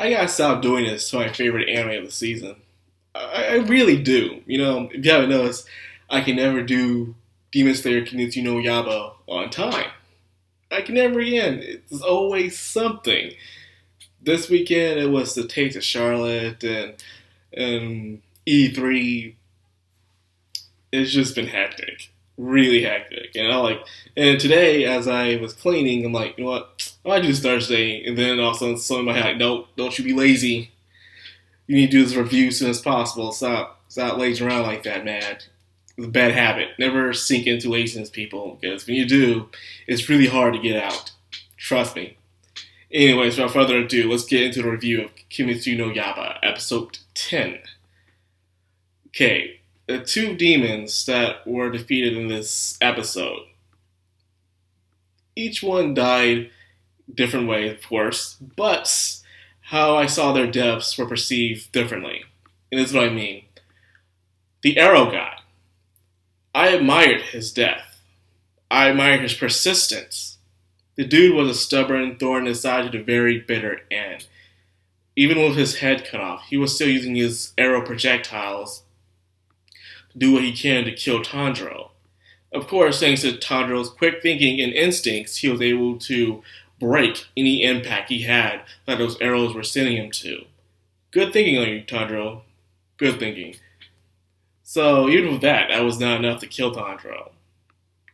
I gotta stop doing this to my favorite anime of the season. I really do. If you haven't noticed, I can never do Demon Slayer Kimetsu no Yaiba on time. I can never again. It's always something. This weekend it was the Taste of Charlotte and E3. It's just been hectic, really hectic. And today as I was cleaning, I'm like, you know what? I might do this Thursday, and then all of a sudden, something in my head, like, nope, don't you be lazy. You need to do this review as soon as possible. Stop lazing around like that, man. It's a bad habit. Never sink into laziness, people, because when you do, it's really hard to get out. Trust me. Anyways, without further ado, let's get into the review of Kimetsu no Yaiba, episode 10. Okay, the two demons that were defeated in this episode. Each one died different way, of course, but how I saw their deaths were perceived differently. And this is what I mean. The Arrow God. I admired his death. I admired his persistence. The dude was a stubborn thorn in the side to the very bitter end. Even with his head cut off, he was still using his arrow projectiles to do what he can to kill Tanjiro. Of course, thanks to Tanjiro's quick thinking and instincts, he was able to break any impact he had that those arrows were sending him to. Good thinking on you, Tanjiro. Good thinking. So even with that, that was not enough to kill Tanjiro.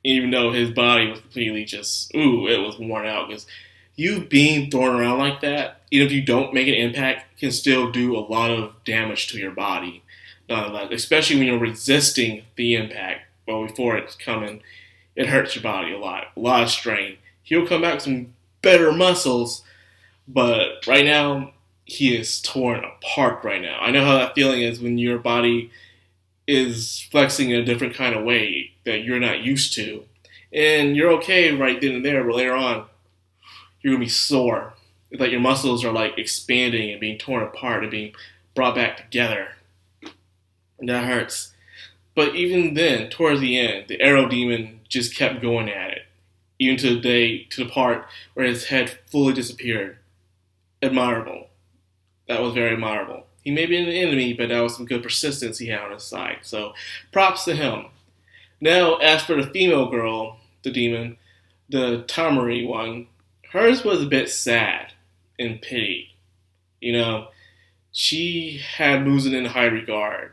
Even though his body was completely it was worn out. Because you being thrown around like that, even if you don't make an impact, can still do a lot of damage to your body. Especially when you're resisting the impact. Well, before it's coming, it hurts your body a lot. A lot of strain. He'll come back with some better muscles, but right now, he is torn apart right now. I know how that feeling is when your body is flexing in a different kind of way that you're not used to. And you're okay right then and there, but later on, you're going to be sore. It's like your muscles are like expanding and being torn apart and being brought back together. And that hurts. But even then, towards the end, the Arrow Demon just kept going at it. Even to the part where his head fully disappeared. Admirable. That was very admirable. He may be an enemy, but that was some good persistence he had on his side. So, props to him. Now, as for the female girl, the demon, the Tamari one, hers was a bit sad and pity. She had Muzan in high regard.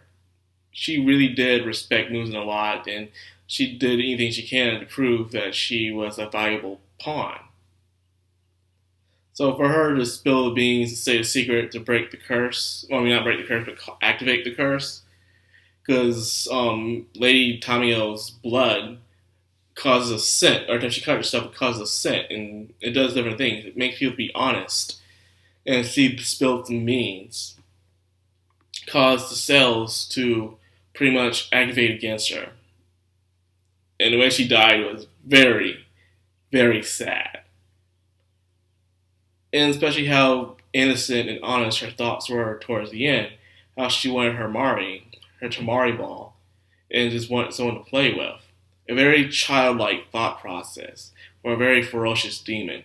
She really did respect Muzan a lot, and she did anything she can to prove that she was a valuable pawn. So for her to spill the beans to say the secret to break the curse, not break the curse, but activate the curse, because Lady Tamio's blood causes a scent, or if she cut herself, it causes a scent, and it does different things. It makes people be honest, and she spilled some beans, caused the cells to pretty much activate against her. And the way she died was very, very sad. And especially how innocent and honest her thoughts were towards the end. How she wanted her Tamari ball, and just wanted someone to play with. A very childlike thought process for a very ferocious demon.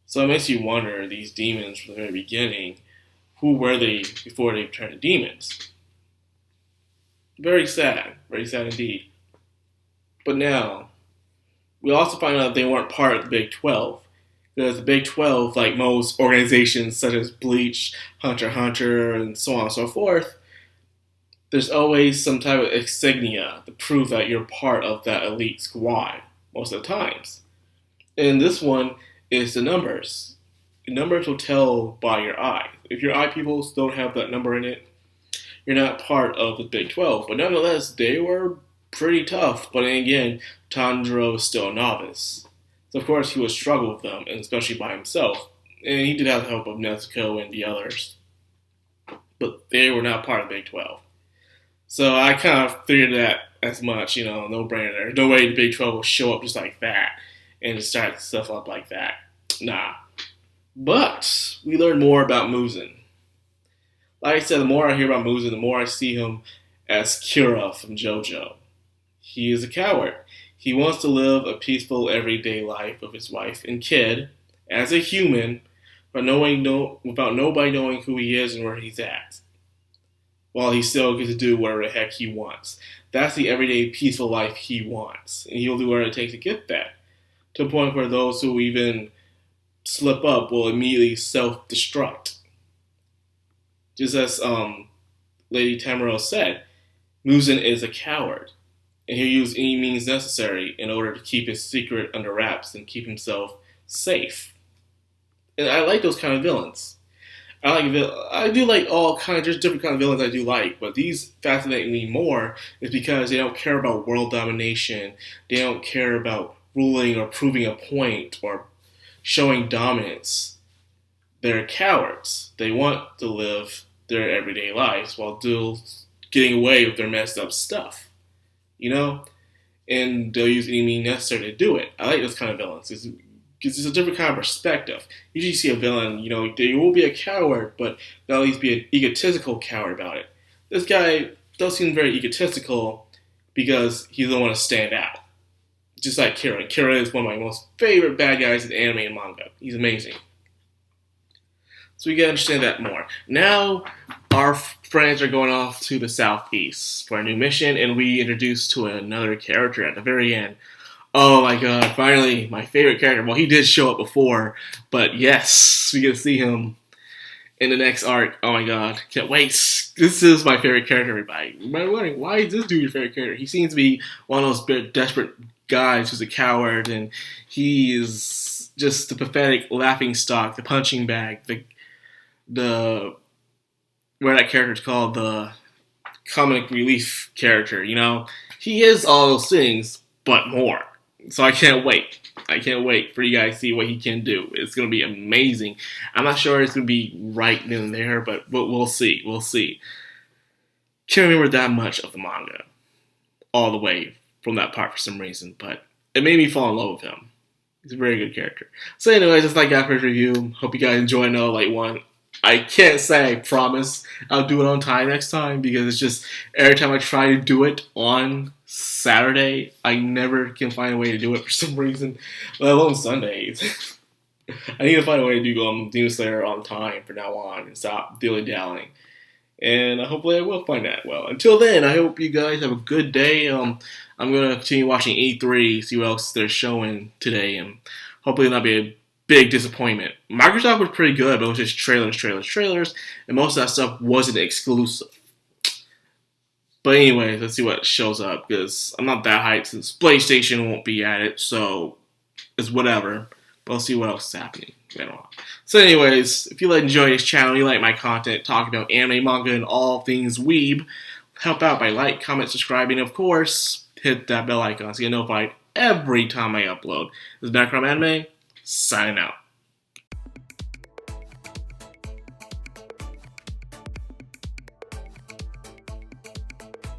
So it makes you wonder, these demons from the very beginning, who were they before they turned to demons? Very sad indeed. But now, we also find out they weren't part of the Big 12. Because the Big 12, like most organizations such as Bleach, Hunter x Hunter, and so on and so forth, there's always some type of insignia to prove that you're part of that elite squad, most of the times. And this one is the numbers. The numbers will tell by your eye. If your eye pupils don't have that number in it, you're not part of the Big 12. But nonetheless, they were pretty tough. But then again, Tanjiro was still a novice. So of course he would struggle with them, and especially by himself. And he did have the help of Nezuko and the others. But they were not part of the Big 12. So I kind of figured that as much, no brainer there. No way the Big 12 will show up just like that and just start stuff up like that. Nah. But we learned more about Muzan. Like I said, the more I hear about Muzan, the more I see him as Kira from JoJo. He is a coward. He wants to live a peaceful everyday life with his wife and kid as a human but without nobody knowing who he is and where he's at, while he still gets to do whatever the heck he wants. That's the everyday peaceful life he wants, and he'll do whatever it takes to get that. To a point where those who even slip up will immediately self-destruct. Just as Lady Tamaro said, Muzan is a coward, and he'll use any means necessary in order to keep his secret under wraps and keep himself safe. And I like those kind of villains. I do like all kind of just different kind of villains I do like, but these fascinate me more is because they don't care about world domination. They don't care about ruling or proving a point or showing dominance. They're cowards. They want to live their everyday lives while still getting away with their messed up stuff, you know? And they'll use any means necessary to do it. I like those kind of villains because it's a different kind of perspective. Usually you see a villain, you know, they will be a coward, but they'll at least be an egotistical coward about it. This guy does seem very egotistical because he doesn't want to stand out. Just like Kira. Kira is one of my most favorite bad guys in anime and manga. He's amazing. So we gotta understand that more. Now, our friends are going off to the southeast for a new mission, and we introduced to another character at the very end. Oh my god, finally, my favorite character. Well, he did show up before, but yes, we get to see him in the next arc. Oh my god, can't wait. This is my favorite character, everybody. You might be wondering, why is this dude your favorite character? He seems to be one of those desperate guys who's a coward, and he is just the pathetic laughingstock, the punching bag, the what that character is called, the comic relief character, you know? He is all those things, but more. So I can't wait. I can't wait for you guys to see what he can do. It's going to be amazing. I'm not sure it's going to be right then and there, but we'll see. We'll see. Can't remember that much of the manga all the way from that part for some reason, but it made me fall in love with him. He's a very good character. So anyways, that's like that first review. Hope you guys enjoy another light one. I can't say I promise I'll do it on time next time because it's just every time I try to do it on Saturday, I never can find a way to do it for some reason, let alone Sundays. I need to find a way to do Demon Slayer on time from now on and stop dilly-dallying. And hopefully I will find that. Well, until then, I hope you guys have a good day. I'm going to continue watching E3, see what else they're showing today, and hopefully it'll not be a big disappointment. Microsoft was pretty good, but it was just trailers, and most of that stuff wasn't exclusive. But anyways, let's see what shows up, because I'm not that hyped since PlayStation won't be at it, so it's whatever. But I'll see what else is happening. So anyways, if you enjoy this channel, you like my content, talking about anime, manga, and all things weeb, help out by like, comment, subscribing, and of course, hit that bell icon so you get notified every time I upload. This is Madcrownxox Anime, signing out.